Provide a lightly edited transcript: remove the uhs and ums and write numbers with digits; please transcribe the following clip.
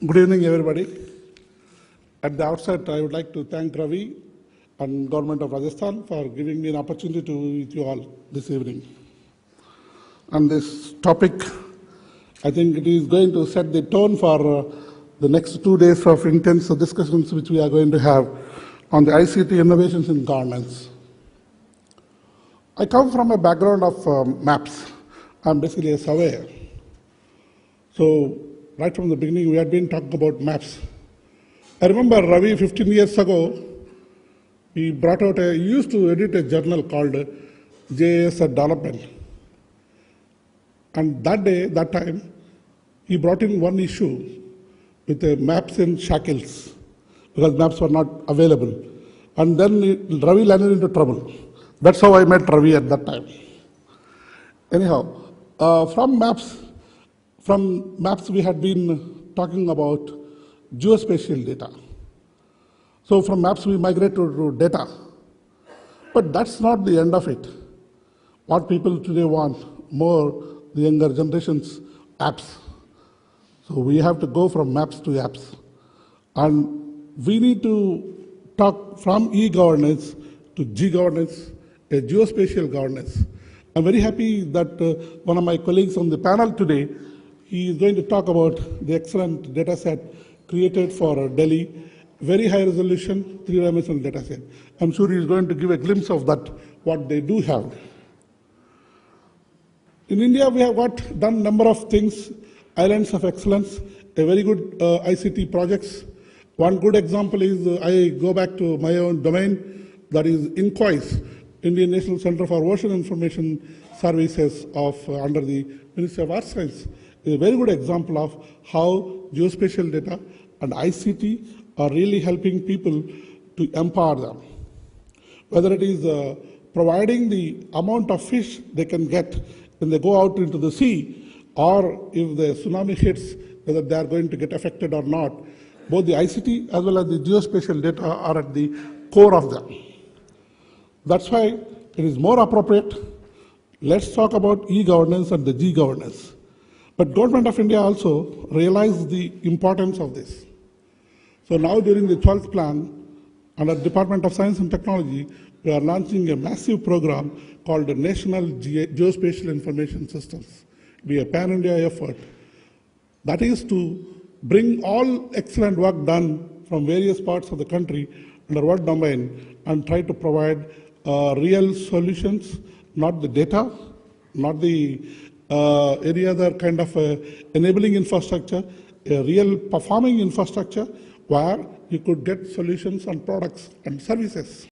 Good evening, everybody. At the outset, I would like to thank Ravi and Government of Rajasthan for giving me an opportunity to be with you all this evening. And this topic, I think it is going to set the tone for the next 2 days of intense discussions which we are going to have on the ICT innovations in governance. I come from a background of maps. I'm basically a surveyor. So right from the beginning, we had been talking about maps. I remember Ravi 15 years ago, he brought out he used to edit a journal called JS Development. And that time, he brought in one issue with the maps in shackles, because maps were not available. And then Ravi landed into trouble. That's how I met Ravi at that time. Anyhow, from maps we had been talking about geospatial data. So from maps we migrated to data. But that's not the end of it. What people today want more, the younger generations, apps. So we have to go from maps to apps. And we need to talk from e-governance to G-governance, a geospatial governance. I'm very happy that one of my colleagues on the panel today, he is going to talk about the excellent data set created for Delhi, very high resolution, 3-dimensional data set. I'm sure he's going to give a glimpse of that, what they do have. In India, we have done a number of things, islands of excellence, a very good ICT projects. One good example is, I go back to my own domain, that is INCOIS, Indian National Center for Ocean Information Services under the Ministry of Earth Science. Is a very good example of how geospatial data and ICT are really helping people to empower them. Whether it is providing the amount of fish they can get when they go out into the sea, or if the tsunami hits, whether they are going to get affected or not, both the ICT as well as the geospatial data are at the core of them. That's why it is more appropriate. Let's talk about e-governance and the G-governance. But Government of India also realized the importance of this. So now during the 12th plan, under Department of Science and Technology, we are launching a massive program called the National Geospatial Information Systems. It will be a pan-India effort. That is to bring all excellent work done from various parts of the country under one domain and try to provide real solutions, not the data, not the any other kind of enabling infrastructure, a real performing infrastructure where you could get solutions and products and services.